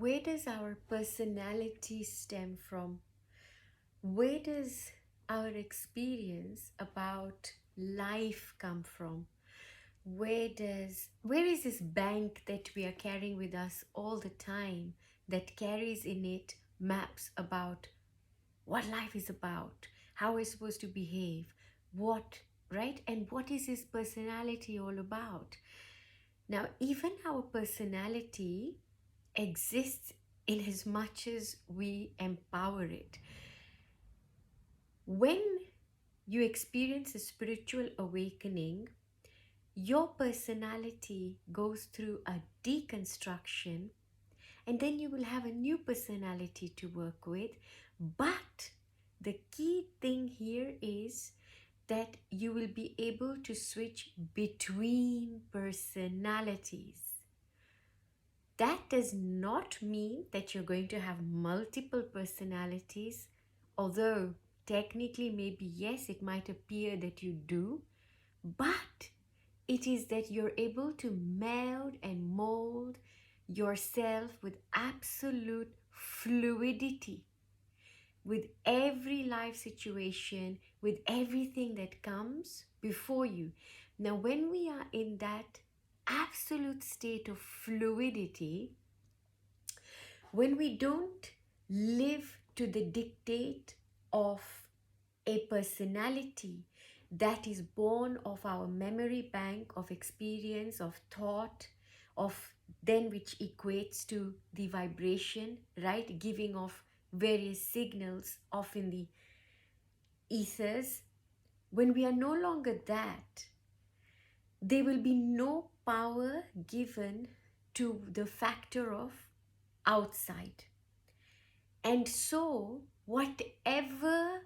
where does our personality stem from? Where does our experience about life come from? Where is this bank that we are carrying with us all the time that carries in it maps about what life is about, how we're supposed to behave, what, right? And what is his personality all about? Now, even our personality exists in as much as we empower it. When you experience a spiritual awakening, your personality goes through a deconstruction, and then you will have a new personality to work with. But the key thing here is that you will be able to switch between personalities. That does not mean that you're going to have multiple personalities, although technically, maybe yes, it might appear that you do, but it is that you're able to meld and mold yourself with absolute fluidity with every life situation, with everything that comes before you. Now, when we are in that absolute state of fluidity, when we don't live to the dictate of a personality that is born of our memory bank of experience, of thought, of then which equates to the vibration, right? Giving off various signals off in the ethers. When we are no longer that, there will be no power given to the factor of outside. And so, whatever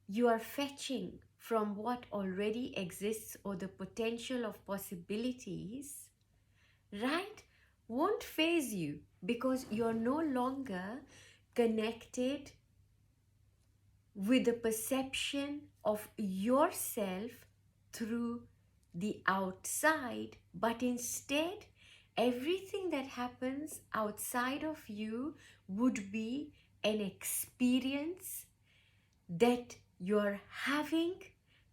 you are fetching from what already exists or the potential of possibilities, right, won't faze you because you're no longer connected with the perception of yourself through the outside, but instead, everything that happens outside of you would be an experience that you're having,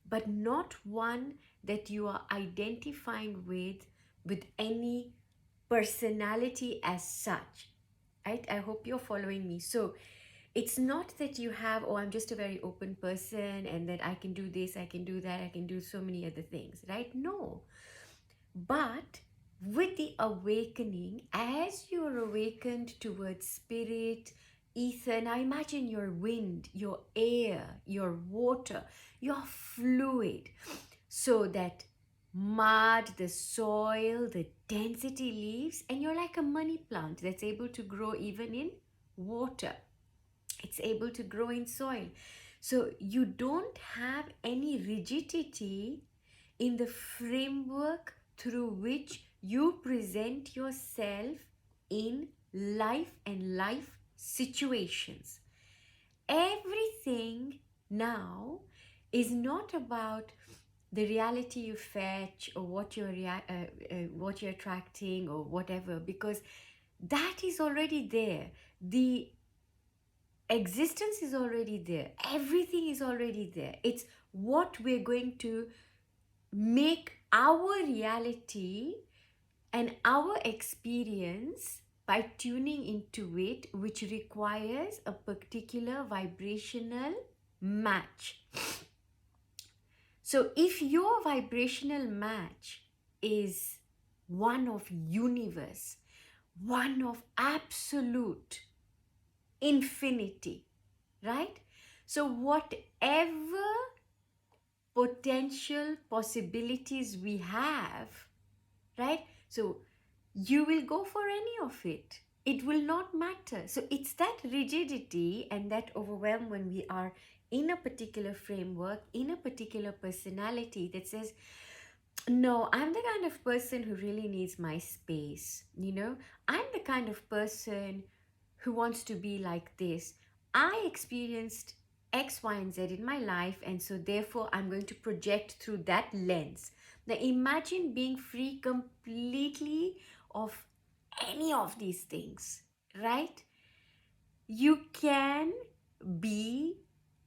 but not one that you are identifying with any personality as such, right? I hope you're following me. So it's not that you have, oh, I'm just a very open person and that I can do this, I can do that, I can do so many other things, right? No. But with the awakening, as you're awakened towards spirit, ether, now imagine your wind, your air, your water, your fluid, so that mud, the soil, the density leaves, and you're like a money plant that's able to grow even in water. It's able to grow in soil. So you don't have any rigidity in the framework through which you present yourself in life and life situations. Everything now is not about the reality you fetch or what you're attracting or whatever, because that is already there. The existence is already there. Everything is already there. It's what we're going to make our reality and our experience by tuning into it, which requires a particular vibrational match. So if your vibrational match is one of universe, one of absolute infinity, right? So whatever potential possibilities we have, right? So you will go for any of it. It will not matter. So it's that rigidity and that overwhelm when we are in a particular framework, in a particular personality that says, no, I'm the kind of person who really needs my space. I'm the kind of person who wants to be like this. I experienced X, Y, and Z in my life, and so therefore I'm going to project through that lens. Now imagine being free completely of any of these things. right? You can be,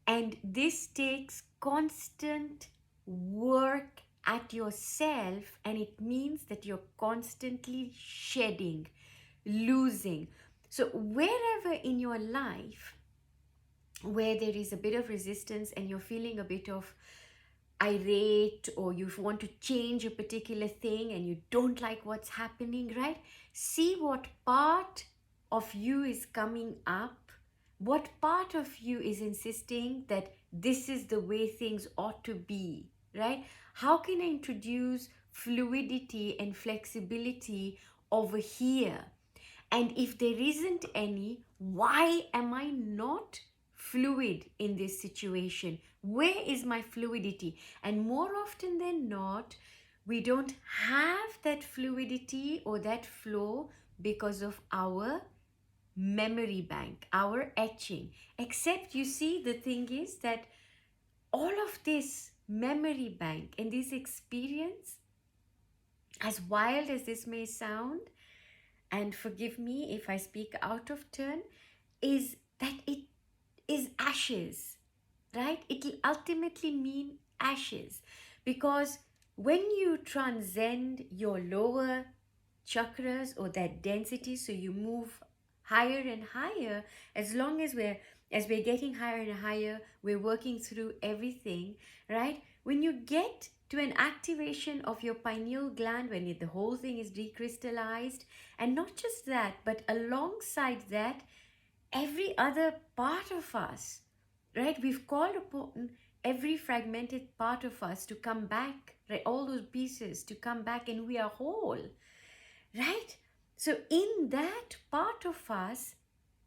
and this takes constant work at yourself, and it means that you're constantly shedding, losing. So, wherever in your life where there is a bit of resistance and you're feeling a bit of irate, or you want to change a particular thing and you don't like what's happening, right? See what part of you is coming up, what part of you is insisting that this is the way things ought to be, right? How can I introduce fluidity and flexibility over here? And if there isn't any, why am I not fluid in this situation? Where is my fluidity? And more often than not, we don't have that fluidity or that flow because of our memory bank, our etching. Except, you see, the thing is that all of this memory bank and this experience, as wild as this may sound, and forgive me if I speak out of turn, is that it is ashes, right? It will ultimately mean ashes, because when you transcend your lower chakras or that density, so you move higher and higher, as long as we're getting higher and higher, we're working through everything, right? When you get to an activation of your pineal gland, when the whole thing is decrystallized, and not just that, but alongside that, every other part of us, right? We've called upon every fragmented part of us to come back, right? All those pieces to come back, and we are whole, right? So, in that part of us,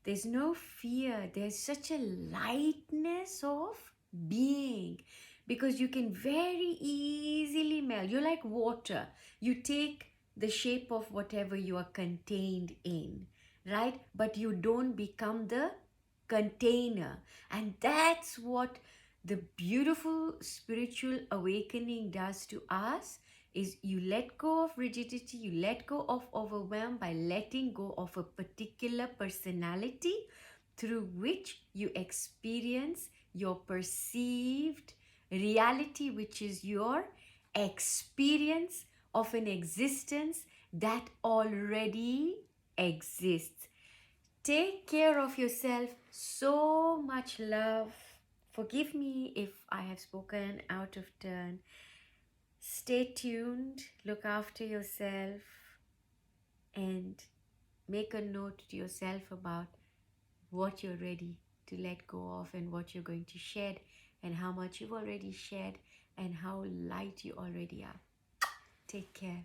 there's no fear, there's such a lightness of being, because you can very easily melt. You're like water, you take the shape of whatever you are contained in, right? But you don't become the container. And that's what the beautiful spiritual awakening does to us, is you let go of rigidity, you let go of overwhelm by letting go of a particular personality through which you experience your perceived reality, which is your experience of an existence that already exists. Take care of yourself. So much love. Forgive me if I have spoken out of turn. Stay tuned, look after yourself, and make a note to yourself about what you're ready to let go of and what you're going to shed, and how much you've already shed, and how light you already are. Take care.